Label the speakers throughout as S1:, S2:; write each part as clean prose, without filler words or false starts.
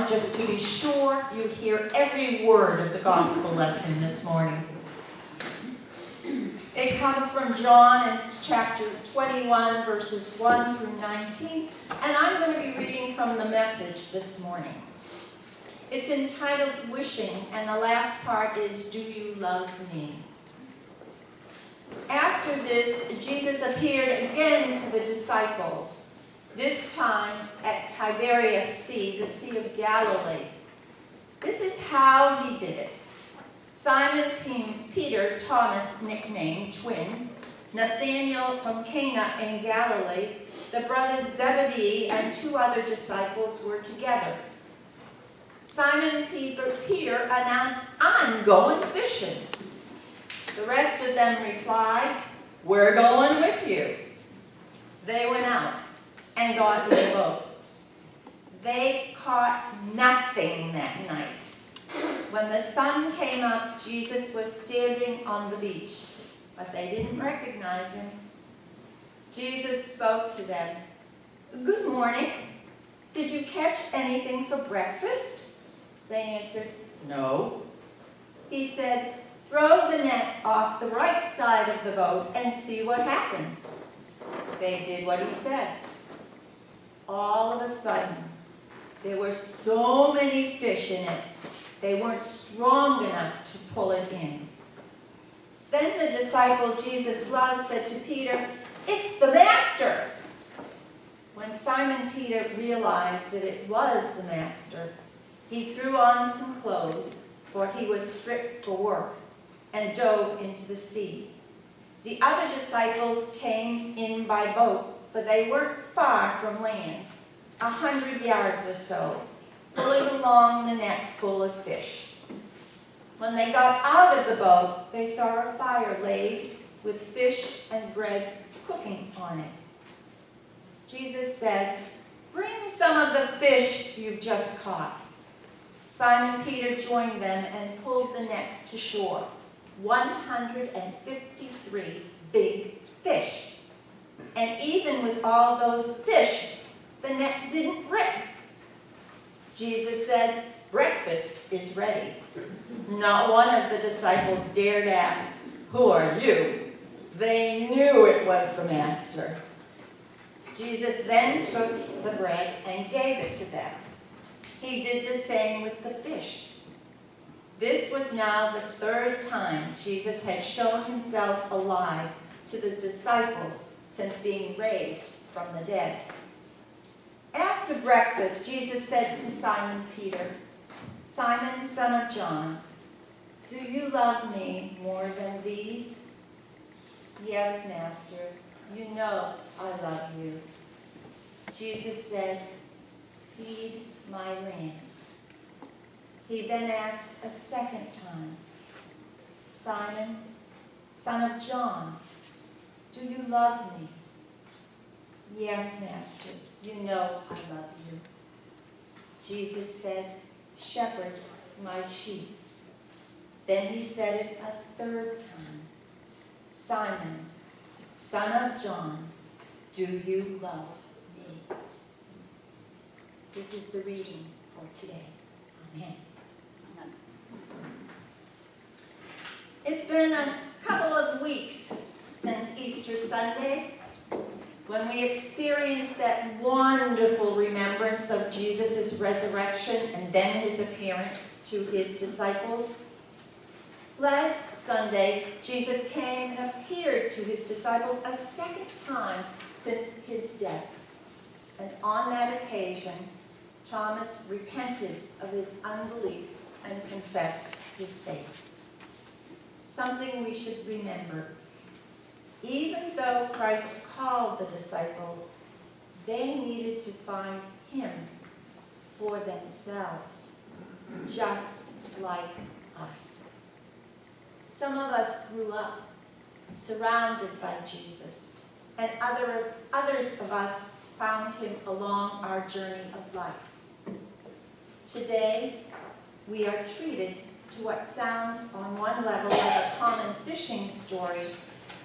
S1: just to be sure you hear every word of the gospel lesson this morning. It comes from John, and it's chapter 21, verses 1 through 19, and I'm going to be reading from the Message this morning. It's entitled Wishing, and the last part is, Do You Love Me? After this, Jesus appeared again to the disciples, this time at Tiberias Sea, the Sea of Galilee. This is how he did it. Simon Peter, Thomas, nicknamed Twin, Nathanael from Cana in Galilee, the brothers Zebedee, and 2 other disciples were together. Simon Peter announced, I'm going fishing. The rest of them replied, We're going with you. They went out and got in the boat. They caught nothing that night. When the sun came up, Jesus was standing on the beach, but they didn't recognize him. Jesus spoke to them. Good morning. Did you catch anything for breakfast? They answered, No. He said, Throw the net off the right side of the boat and see what happens. They did what he said. All of a sudden, there were so many fish in it, they weren't strong enough to pull it in. Then the disciple Jesus loved said to Peter, It's the Master! When Simon Peter realized that it was the Master, he threw on some clothes, for he was stripped for work, and dove into the sea. The other disciples came in by boat, for they weren't far from land, 100 yards or so, pulling along the net full of fish. When they got out of the boat, they saw a fire laid with fish and bread cooking on it. Jesus said, Bring some of the fish you've just caught. Simon Peter joined them and pulled the net to shore. 153 big fish. And even with all those fish, the net didn't rip. Jesus said, Breakfast is ready. Not one of the disciples dared ask, Who are you? They knew it was the Master. Jesus then took the bread and gave it to them. He did the same with the fish. This was now the 3rd time Jesus had shown himself alive to the disciples since being raised from the dead. After breakfast, Jesus said to Simon Peter, Simon, son of John, do you love me more than these? Yes, Master, you know I love you. Jesus said, Feed my lambs. He then asked a second time, Simon, son of John, do you love me? Yes, Master, you know I love you. Jesus said, Shepherd my sheep. Then he said it a 3rd time, Simon, son of John, do you love me? This is the reading for today. Amen. It's been a couple of weeks since Easter Sunday, when we experienced that wonderful remembrance of Jesus' resurrection and then his appearance to his disciples. Last Sunday, Jesus came and appeared to his disciples a 2nd time since his death. And on that occasion, Thomas repented of his unbelief and confessed his faith. Something we should remember. Even though Christ called the disciples, they needed to find him for themselves, just like us. Some of us grew up surrounded by Jesus, and others of us found him along our journey of life. Today, we are treated to what sounds on one level like a common fishing story,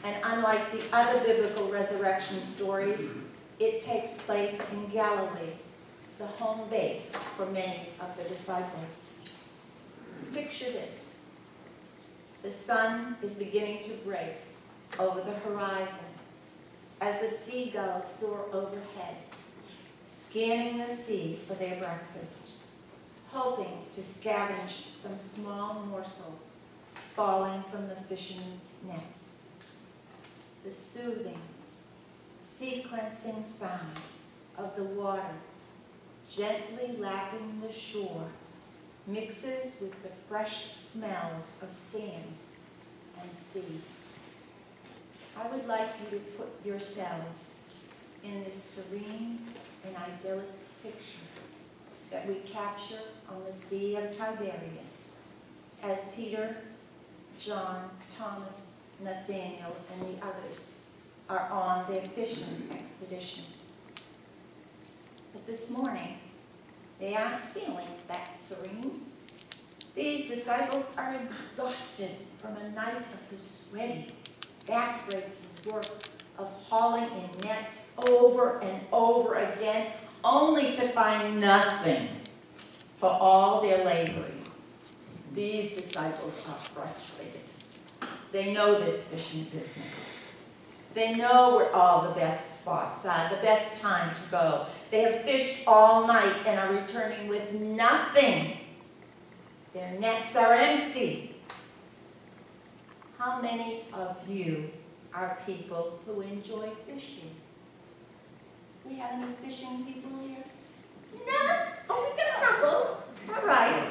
S1: and unlike the other biblical resurrection stories, it takes place in Galilee, the home base for many of the disciples. Picture this. The sun is beginning to break over the horizon as the seagulls soar overhead, scanning the sea for their breakfast, hoping to scavenge some small morsel falling from the fishermen's nets. The soothing, sequencing sound of the water gently lapping the shore mixes with the fresh smells of sand and sea. I would like you to put yourselves in this serene and idyllic picture that we capture on the Sea of Tiberias as Peter, John, Thomas, Nathaniel, and the others are on their fishing expedition. But this morning, they aren't feeling that serene. These disciples are exhausted from a night of the sweaty, back-breaking work of hauling in nets over and over again, only to find nothing for all their laboring. These disciples are frustrated. They know this fishing business. They know where all the best spots are, the best time to go. They have fished all night and are returning with nothing. Their nets are empty. How many of you are people who enjoy fishing? We have any fishing people here? No? Oh, we got a couple. All right.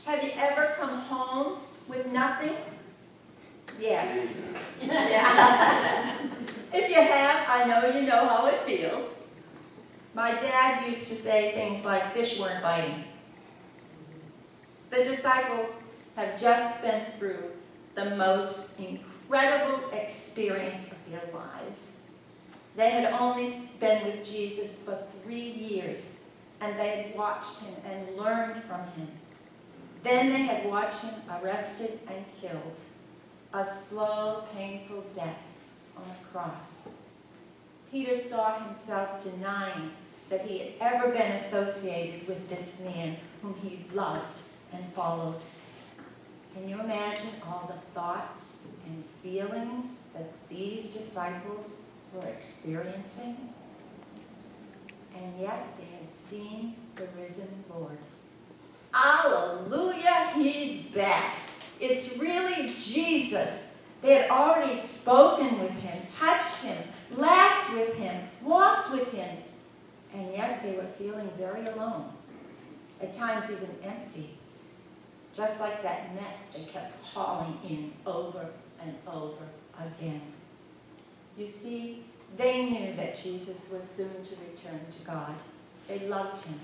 S1: Have you ever come home with nothing? Yes. Yeah. If you have, I know you know how it feels. My dad used to say things like, fish weren't biting. The disciples have just been through the most incredible experience of their lives. They had only been with Jesus for 3 years, and they had watched him and learned from him. Then they had watched him arrested and killed, a slow, painful death on a cross. Peter saw himself denying that he had ever been associated with this man whom he loved and followed. Can you imagine all the thoughts and feelings that these disciples were experiencing? And yet they had seen the risen Lord. Hallelujah, he's back. It's really Jesus. They had already spoken with him, touched him, laughed with him, walked with him, and yet they were feeling very alone, at times even empty. Just like that net they kept hauling in over and over again. You see, they knew that Jesus was soon to return to God. They loved him.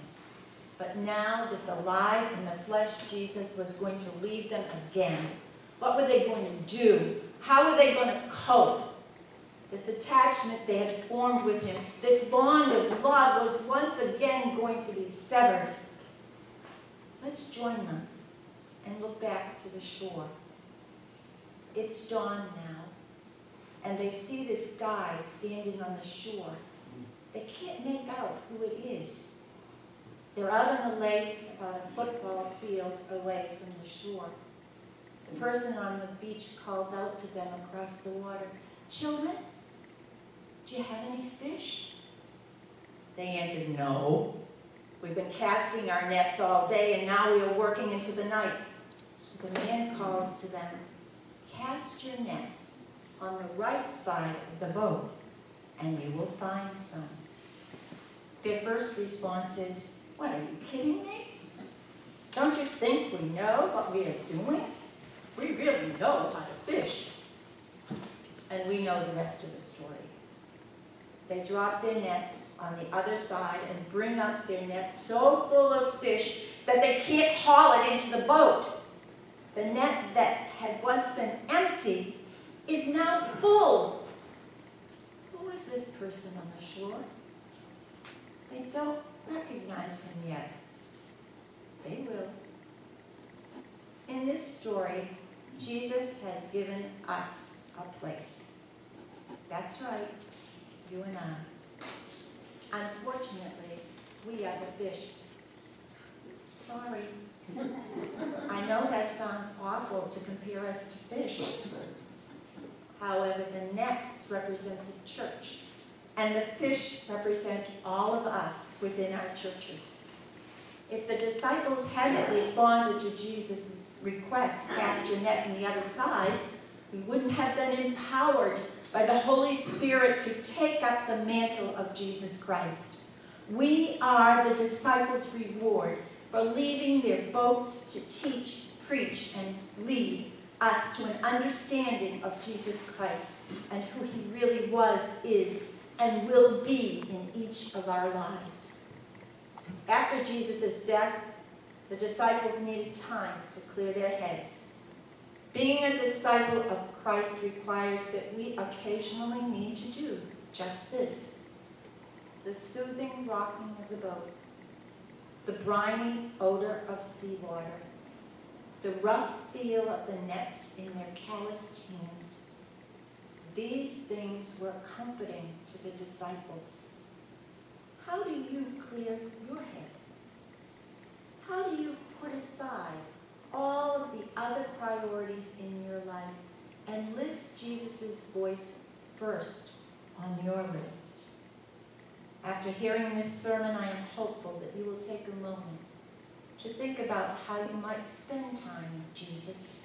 S1: But now this alive in the flesh Jesus was going to leave them again. What were they going to do? How were they going to cope? This attachment they had formed with him, this bond of love was once again going to be severed. Let's join them and look back to the shore. It's dawn now, and they see this guy standing on the shore. They can't make out who it is. They're out on the lake, about a football field away from the shore. The person on the beach calls out to them across the water, "Children, do you have any fish?" They answered, "No. We've been casting our nets all day, and now we are working into the night." So the man calls to them, "Cast your nets on the right side of the boat, and you will find some." Their first response is, "What, are you kidding me? Don't you think we know what we are doing? We really know how to fish." And we know the rest of the story. They drop their nets on the other side and bring up their nets so full of fish that they can't haul it into the boat. The net that had once been empty is now full. Who is this person on the shore? They don't recognize him yet. They will. In this story, Jesus has given us a place. That's right, you and I. Unfortunately, we are the fish. Sorry. I know that sounds awful to compare us to fish. However, the nets represent the church, and the fish represent all of us within our churches. If the disciples hadn't responded to Jesus' request, cast your net on the other side, we wouldn't have been empowered by the Holy Spirit to take up the mantle of Jesus Christ. We are the disciples' reward for leaving their boats to teach, preach, and lead us to an understanding of Jesus Christ and who he really was, is, and will be in each of our lives. After Jesus' death, the disciples needed time to clear their heads. Being a disciple of Christ requires that we occasionally need to do just this. The soothing rocking of the boat, the briny odor of seawater, the rough feel of the nets in their calloused hands. These things were comforting to the disciples. How do you clear your head? How do you put aside all of the other priorities in your life and lift Jesus' voice first on your list? After hearing this sermon, I am hopeful that you will take a moment to think about how you might spend time with Jesus.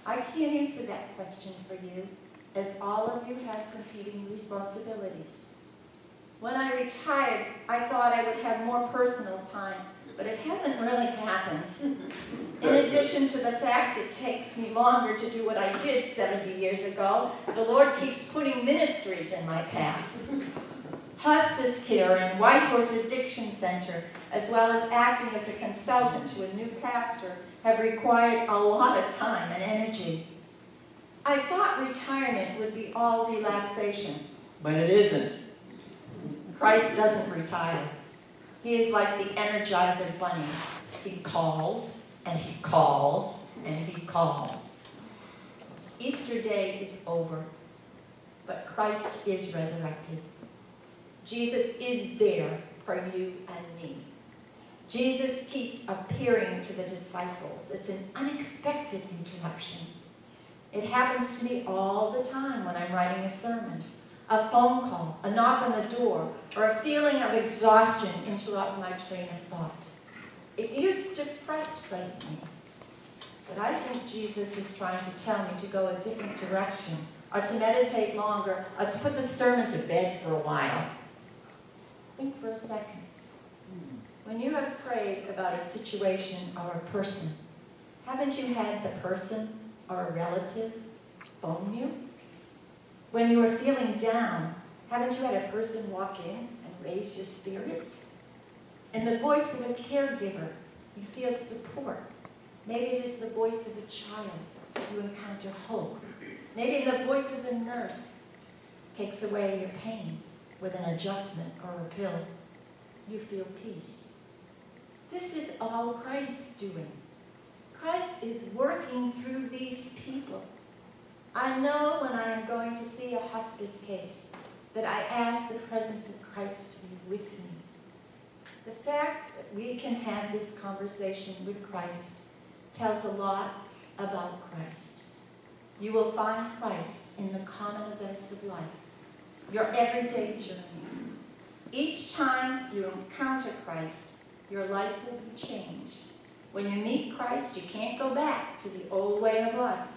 S1: I can't answer that question for you, as all of you have competing responsibilities. When I retired, I thought I would have more personal time, but it hasn't really happened. In addition to the fact it takes me longer to do what I did 70 years ago, the Lord keeps putting ministries in my path. Hospice care and White Horse Addiction Center, as well as acting as a consultant to a new pastor, have required a lot of time and energy. I thought retirement would be all relaxation.
S2: But it isn't.
S1: Christ doesn't retire. He is like the Energizer Bunny. He calls, and he calls, and he calls. Easter Day is over, but Christ is resurrected. Jesus is there for you and me. Jesus keeps appearing to the disciples. It's an unexpected interruption. It happens to me all the time when I'm writing a sermon. A phone call, a knock on the door, or a feeling of exhaustion interrupt my train of thought. It used to frustrate me. But I think Jesus is trying to tell me to go a different direction, or to meditate longer, or to put the sermon to bed for a while. Think for a second. When you have prayed about a situation or a person, haven't you had the person or a relative phone you? When you are feeling down, haven't you had a person walk in and raise your spirits? In the voice of a caregiver, you feel support. Maybe it is the voice of a child. You encounter hope. Maybe the voice of a nurse takes away your pain with an adjustment or a pill. You feel peace. This is all Christ's doing. Christ is working through these people. I know when I am going to see a hospice case that I ask the presence of Christ to be with me. The fact that we can have this conversation with Christ tells a lot about Christ. You will find Christ in the common events of life, your everyday journey. Each time you encounter Christ, your life will be changed. When you meet Christ, you can't go back to the old way of life.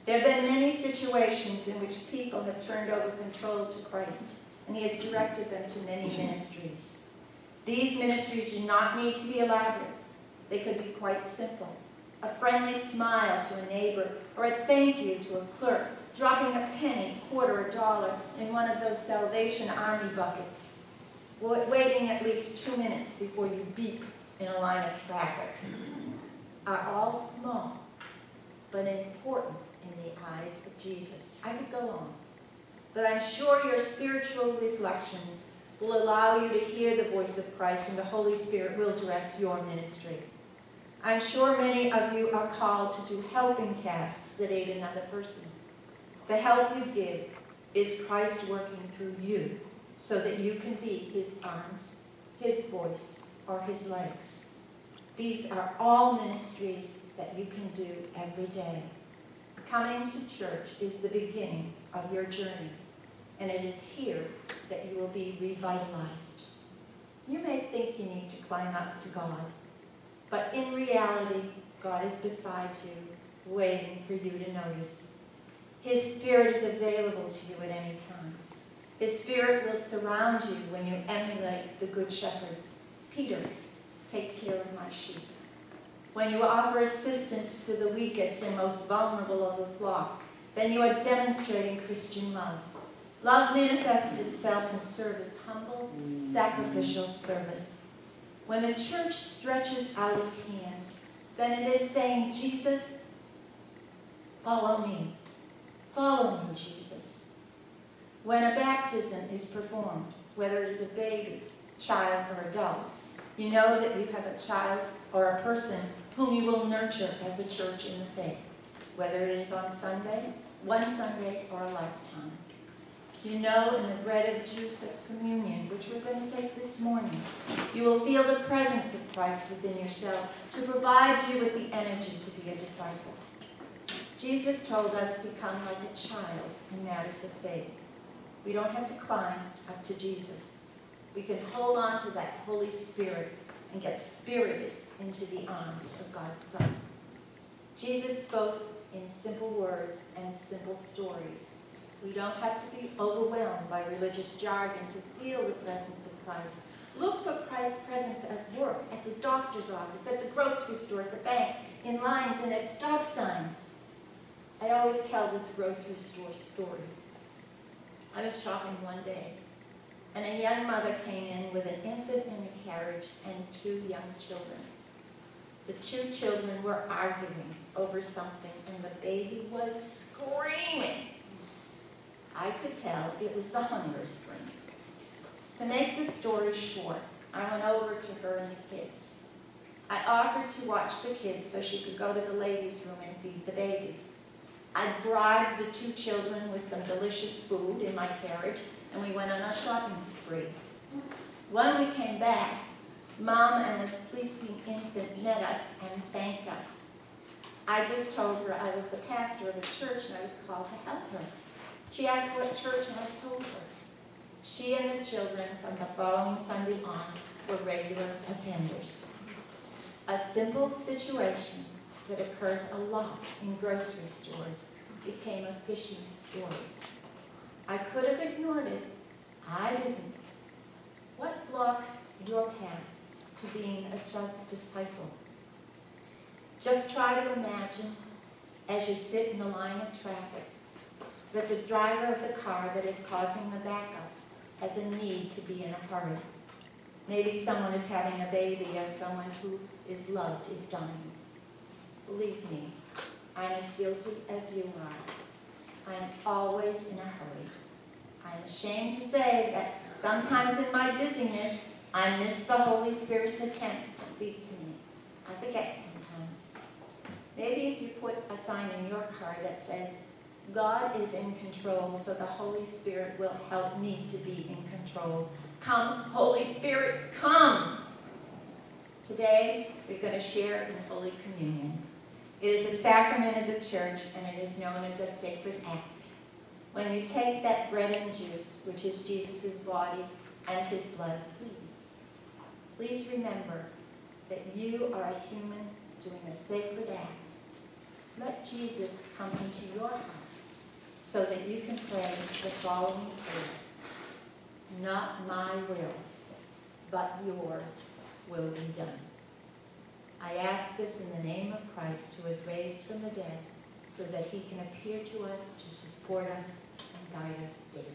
S1: There have been many situations in which people have turned over control to Christ, and he has directed them to many ministries. These ministries do not need to be elaborate. They could be quite simple. A friendly smile to a neighbor, or a thank you to a clerk, dropping a penny, quarter, or dollar in one of those Salvation Army buckets, waiting at least 2 minutes before you beep in a line of traffic, are all small, but important in the eyes of Jesus. I could go on, but I'm sure your spiritual reflections will allow you to hear the voice of Christ, and the Holy Spirit will direct your ministry. I'm sure many of you are called to do helping tasks that aid another person. The help you give is Christ working through you so that you can be his arms, his voice, or his legs. These are all ministries that you can do every day. Coming to church is the beginning of your journey, and it is here that you will be revitalized. You may think you need to climb up to God, but in reality, God is beside you, waiting for you to notice. His Spirit is available to you at any time. His Spirit will surround you when you emulate the Good Shepherd. Peter, take care of my sheep. When you offer assistance to the weakest and most vulnerable of the flock, then you are demonstrating Christian love. Love manifests itself in service, humble, sacrificial service. When the church stretches out its hands, then it is saying, Jesus, follow me. Follow me, Jesus. When a baptism is performed, whether it is a baby, child, or adult, you know that you have a child or a person whom you will nurture as a church in the faith, whether it is on Sunday, one Sunday, or a lifetime. You know in the bread and juice of communion, which we're going to take this morning, you will feel the presence of Christ within yourself to provide you with the energy to be a disciple. Jesus told us, become like a child in matters of faith. We don't have to climb up to Jesus. We can hold on to that Holy Spirit and get spirited into the arms of God's Son. Jesus spoke in simple words and simple stories. We don't have to be overwhelmed by religious jargon to feel the presence of Christ. Look for Christ's presence at work, at the doctor's office, at the grocery store, at the bank, in lines, and at stop signs. I always tell this grocery store story. I was shopping one day, and a young mother came in with an infant in a carriage and 2 young children. The 2 children were arguing over something, and the baby was screaming. I could tell it was the hunger scream. To make the story short, I went over to her and the kids. I offered to watch the kids so she could go to the ladies' room and feed the baby. I bribed the 2 children with some delicious food in my carriage, and we went on a shopping spree. When we came back, Mom and the sleeping infant met us and thanked us. I just told her I was the pastor of a church and I was called to help her. She asked what church, and I told her. She and the children from the following Sunday on were regular attenders. A simple situation that occurs a lot in grocery stores became a fishing story. I could have ignored it. I didn't. What blocks your path to being a disciple? Just try to imagine, as you sit in the line of traffic, that the driver of the car that is causing the backup has a need to be in a hurry. Maybe someone is having a baby, or someone who is loved is dying. Believe me, I'm as guilty as you are. I'm always in a hurry. I'm ashamed to say that sometimes in my busyness, I miss the Holy Spirit's attempt to speak to me. I forget sometimes. Maybe if you put a sign in your car that says, God is in control, so the Holy Spirit will help me to be in control. Come, Holy Spirit, come! Today, we're going to share in Holy Communion. It is a sacrament of the church, and it is known as a sacred act. When you take that bread and juice, which is Jesus' body and his blood, please remember that you are a human doing a sacred act. Let Jesus come into your heart so that you can pray the following prayer. Not my will, but yours will be done. I ask this in the name of Christ, who was raised from the dead, so that he can appear to us, to support us, and guide us daily.